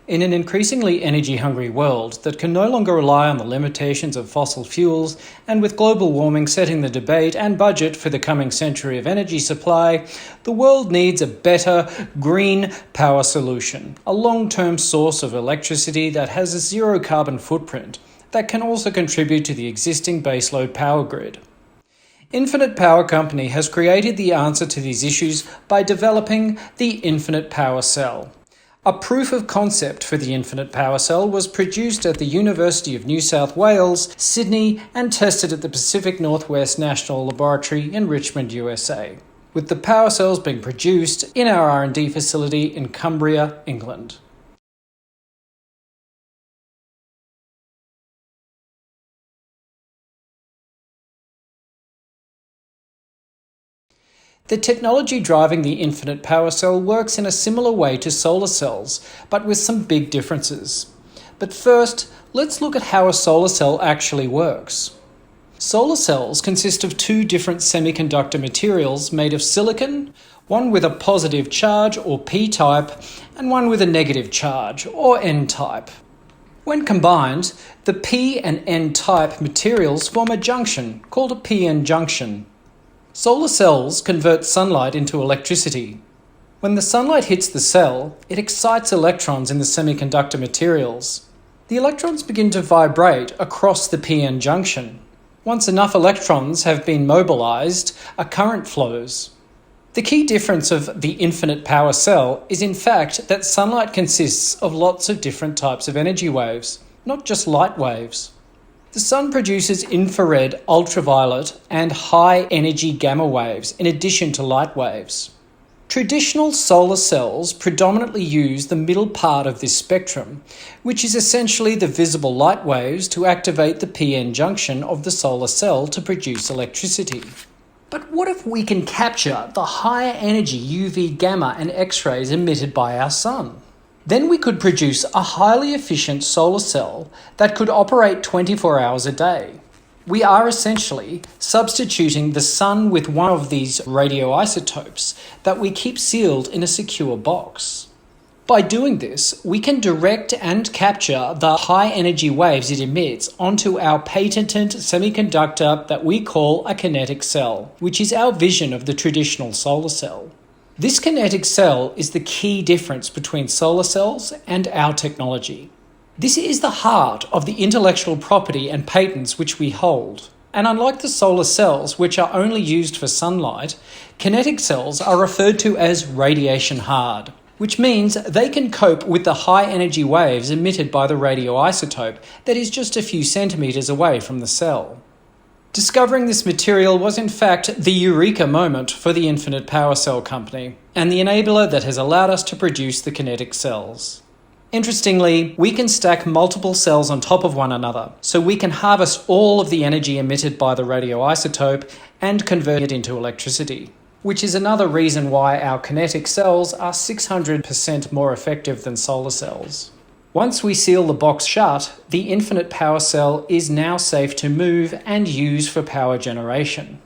In an increasingly energy-hungry world that can no longer rely on the limitations of fossil fuels, and with global warming setting the debate and budget for the coming century of energy supply, the world needs a better, green power solution, a long-term source of electricity that has a zero-carbon footprint, that can also contribute to the existing baseload power grid. Infinite Power Company has created the answer to these issues by developing the Infinite Power Cell. A proof of concept for the Infinite Power Cell was produced at the University of New South Wales, Sydney, and tested at the Pacific Northwest National Laboratory in Richmond, USA, with the power cells being produced in our R&D facility in Cumbria, England. The technology driving the Infinite Power Cell works in a similar way to solar cells, but with some big differences. But first, let's look at how a solar cell actually works. Solar cells consist of two different semiconductor materials made of silicon, one with a positive charge, or p-type, and one with a negative charge, or n-type. When combined, the p and n-type materials form a junction, called a p-n junction. Solar cells convert sunlight into electricity. When the sunlight hits the cell, it excites electrons in the semiconductor materials. The electrons begin to vibrate across the p-n junction. Once enough electrons have been mobilized, a current flows. The key difference of the Infinite Power Cell is in fact that sunlight consists of lots of different types of energy waves, not just light waves. The sun produces infrared, ultraviolet, and high-energy gamma waves in addition to light waves. Traditional solar cells predominantly use the middle part of this spectrum, which is essentially the visible light waves to activate the p-n junction of the solar cell to produce electricity. But what if we can capture the higher energy UV gamma and X-rays emitted by our sun? Then we could produce a highly efficient solar cell that could operate 24 hours a day. We are essentially substituting the sun with one of these radioisotopes that we keep sealed in a secure box. By doing this, we can direct and capture the high energy waves it emits onto our patented semiconductor that we call a kinetic cell, which is our vision of the traditional solar cell. This kinetic cell is the key difference between solar cells and our technology. This is the heart of the intellectual property and patents which we hold. And unlike the solar cells, which are only used for sunlight, kinetic cells are referred to as radiation hard, which means they can cope with the high energy waves emitted by the radioisotope that is just a few centimeters away from the cell. Discovering this material was in fact the eureka moment for the Infinite Power Cell Company, and the enabler that has allowed us to produce the kinetic cells. Interestingly, we can stack multiple cells on top of one another, so we can harvest all of the energy emitted by the radioisotope and convert it into electricity, which is another reason why our kinetic cells are 600% more effective than solar cells. Once we seal the box shut, the Infinite Power Cell is now safe to move and use for power generation.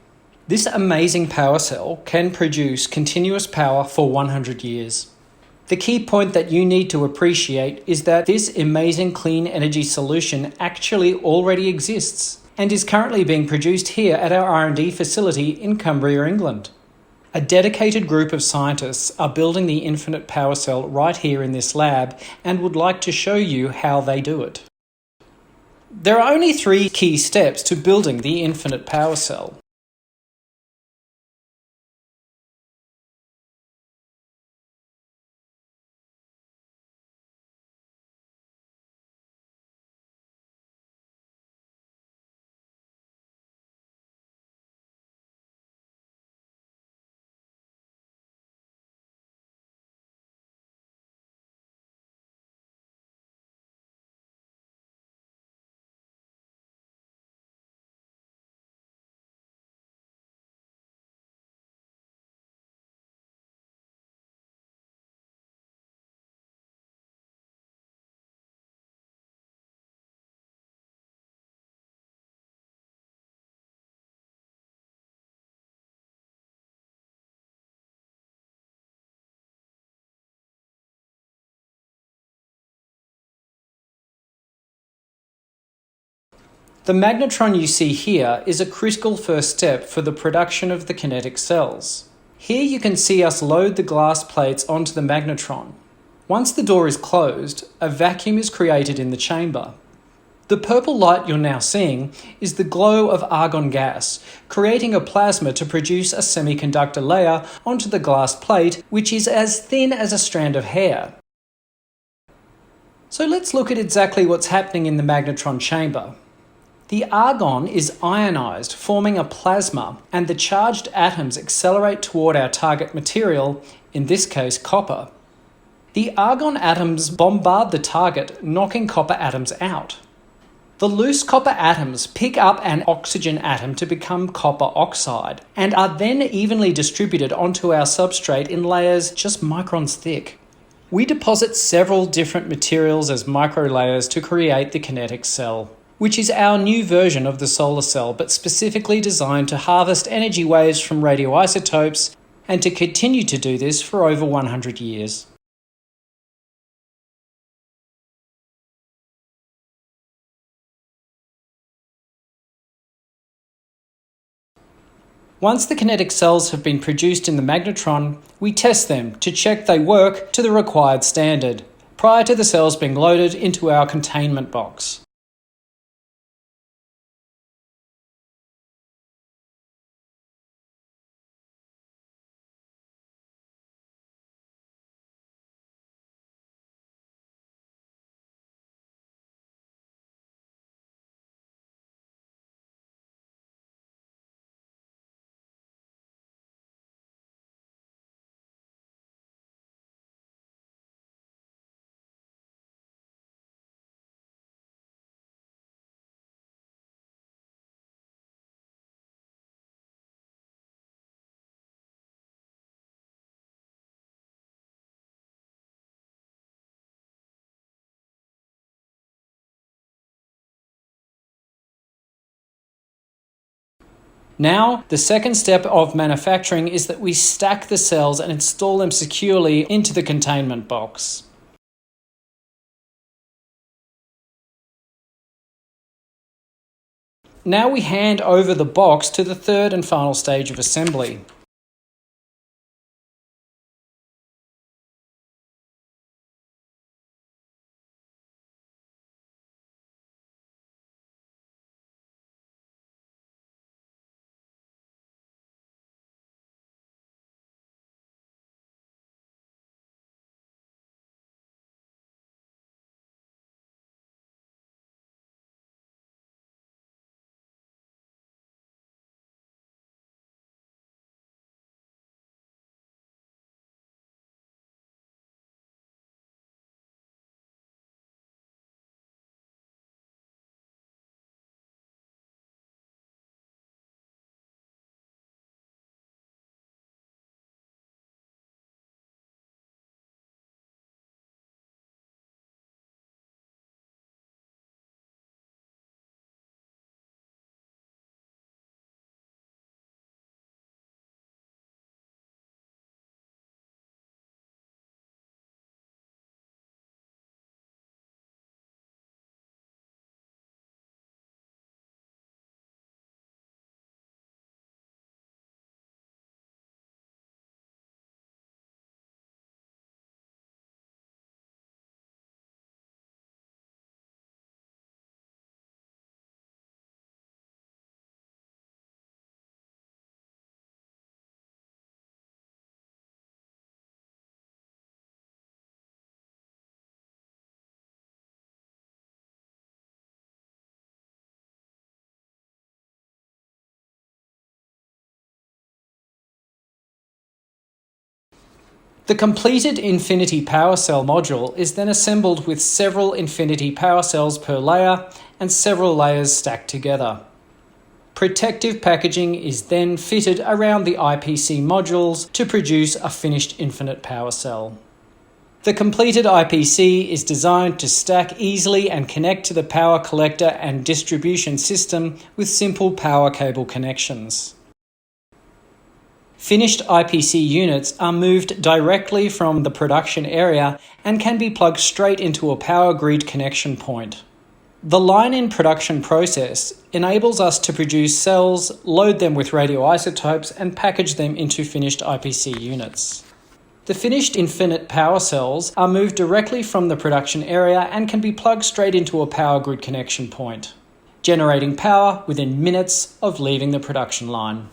This amazing power cell can produce continuous power for 100 years. The key point that you need to appreciate is that this amazing clean energy solution actually already exists and is currently being produced here at our R&D facility in Cumbria, England. A dedicated group of scientists are building the Infinite Power Cell right here in this lab and would like to show you how they do it. There are only 3 key steps to building the Infinite Power Cell. The magnetron you see here is a critical first step for the production of the kinetic cells. Here you can see us load the glass plates onto the magnetron. Once the door is closed, a vacuum is created in the chamber. The purple light you're now seeing is the glow of argon gas, creating a plasma to produce a semiconductor layer onto the glass plate, which is as thin as a strand of hair. So let's look at exactly what's happening in the magnetron chamber. The argon is ionized, forming a plasma, and the charged atoms accelerate toward our target material, in this case copper. The argon atoms bombard the target, knocking copper atoms out. The loose copper atoms pick up an oxygen atom to become copper oxide, and are then evenly distributed onto our substrate in layers just microns thick. We deposit several different materials as microlayers to create the kinetic cell, which is our new version of the solar cell, but specifically designed to harvest energy waves from radioisotopes and to continue to do this for over 100 years. Once the kinetic cells have been produced in the magnetron, we test them to check they work to the required standard, prior to the cells being loaded into our containment box. Now, the second step of manufacturing is that we stack the cells and install them securely into the containment box. Now we hand over the box to the third and final stage of assembly. The completed Infinity Power Cell module is then assembled with several Infinity Power Cells per layer and several layers stacked together. Protective packaging is then fitted around the IPC modules to produce a finished Infinite Power Cell. The completed IPC is designed to stack easily and connect to the power collector and distribution system with simple power cable connections. Finished IPC units are moved directly from the production area and can be plugged straight into a power grid connection point. The line-in production process enables us to produce cells, load them with radioisotopes, and package them into finished IPC units. The finished infinite power cells are moved directly from the production area and can be plugged straight into a power grid connection point, generating power within minutes of leaving the production line.